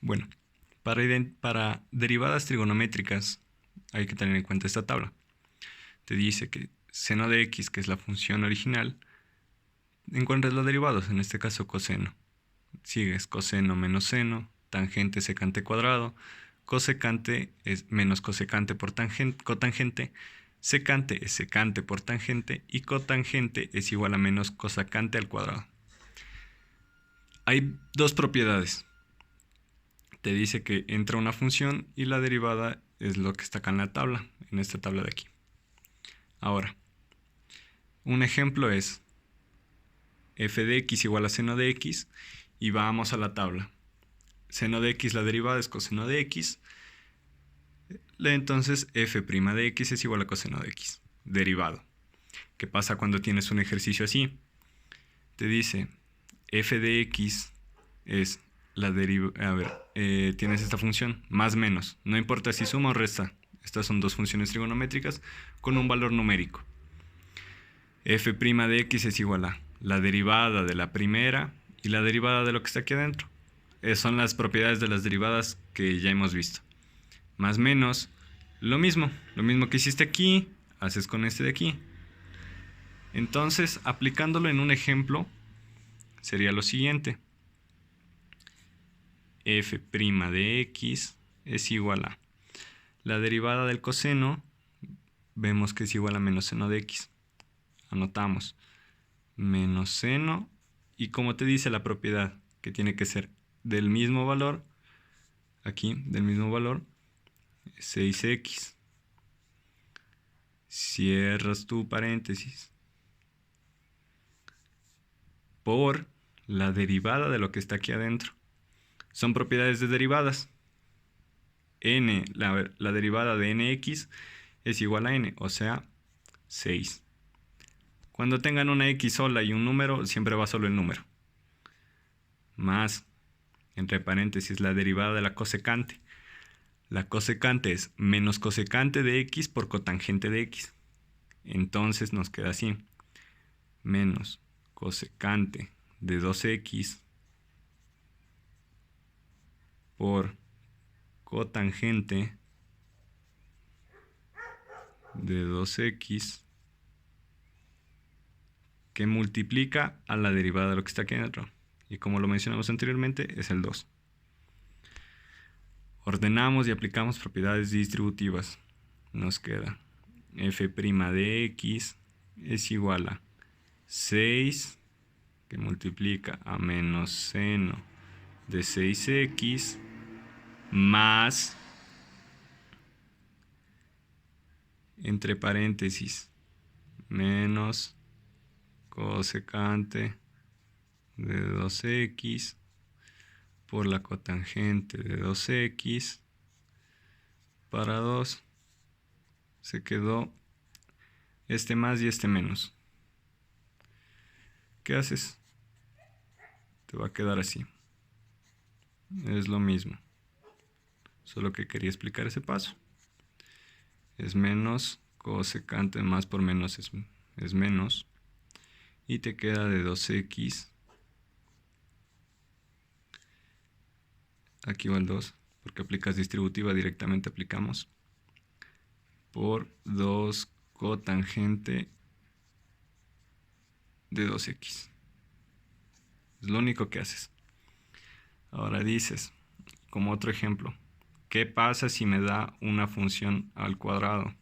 Bueno, para derivadas trigonométricas hay que tener en cuenta esta tabla. Te dice que seno de x, que es la función original, encuentras los derivados, en este caso coseno. Sigues coseno menos seno, tangente secante cuadrado, cosecante es menos cosecante por tangente, cotangente, secante es secante por tangente y cotangente es igual a menos cosecante al cuadrado. Hay dos propiedades. Te dice que entra una función y la derivada es lo que está acá en la tabla, en esta tabla de aquí. Ahora, un ejemplo es f de x igual a seno de x y vamos a la tabla. Seno de x, la derivada es coseno de x. Entonces f' de x es igual a coseno de x, derivado. ¿Qué pasa cuando tienes un ejercicio así? Te dice f de x es la derivada, tienes esta función, más menos, no importa si suma o resta, estas son dos funciones trigonométricas con un valor numérico. F' de x es igual a la derivada de la primera y la derivada de lo que está aquí adentro. Son las propiedades de las derivadas que ya hemos visto. Más menos, lo mismo que hiciste aquí, haces con este de aquí. Entonces, aplicándolo en un ejemplo, sería lo siguiente. F' de x es igual a la derivada del coseno, vemos que es igual a menos seno de x. Anotamos menos seno y como te dice la propiedad que tiene que ser del mismo valor, aquí del mismo valor, 6x. Cierras tu paréntesis por la derivada de lo que está aquí adentro. Son propiedades de derivadas. La derivada de nx es igual a n, o sea, 6. Cuando tengan una x sola y un número, siempre va solo el número. Más, entre paréntesis, la derivada de la cosecante. La cosecante es menos cosecante de x por cotangente de x. Entonces nos queda así. Menos cosecante de 2x por cotangente de 2x que multiplica a la derivada de lo que está aquí adentro. Y como lo mencionamos anteriormente, es el 2. Ordenamos y aplicamos propiedades distributivas. Nos queda f' de x es igual a 6 que multiplica a menos seno de 6x más, entre paréntesis, menos cosecante de 2x por la cotangente de 2x para 2. Se quedó este más y este menos. ¿Qué haces? Te va a quedar así. Es lo mismo. Solo que quería explicar ese paso. Es menos cosecante más por menos es menos. Y te queda de 2x. Aquí va el 2. Porque aplicas distributiva, directamente aplicamos. Por 2 cotangente de 2x. Es lo único que haces. Ahora dices, como otro ejemplo, ¿qué pasa si me da una función al cuadrado?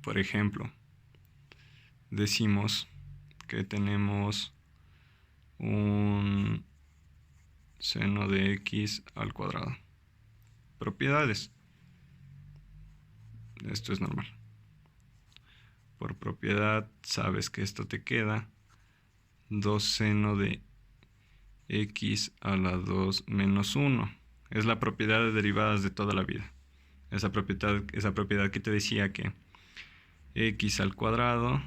Por ejemplo, decimos que tenemos un seno de x al cuadrado. Propiedades. Esto es normal. Por propiedad sabes que esto te queda 2 seno de x a la 2 menos 1. Es la propiedad de derivadas de toda la vida. Esa propiedad que te decía que x al cuadrado,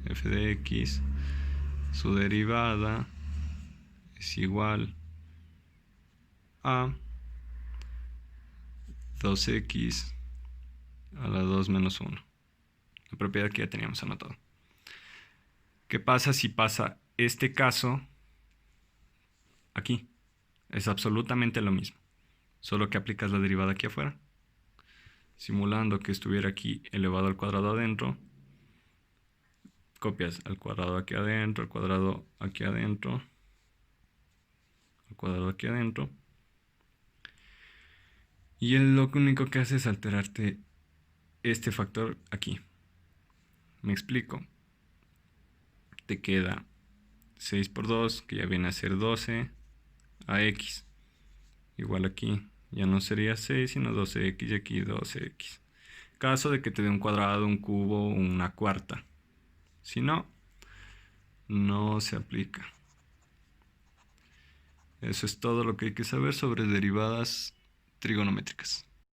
f de x, su derivada es igual a 2x a la 2 menos 1. La propiedad que ya teníamos anotado. ¿Qué pasa si pasa este caso aquí? Es absolutamente lo mismo, solo que aplicas la derivada aquí afuera. Simulando que estuviera aquí elevado al cuadrado adentro, copias al cuadrado aquí adentro, al cuadrado aquí adentro, al cuadrado aquí adentro. Y lo único que hace es alterarte este factor aquí. Me explico. Te queda 6 por 2, que ya viene a ser 12, a x. Igual aquí, ya no sería 6, sino 12x y aquí 12x. Caso de que te dé un cuadrado, un cubo, una cuarta. Si no, no se aplica. Eso es todo lo que hay que saber sobre derivadas trigonométricas.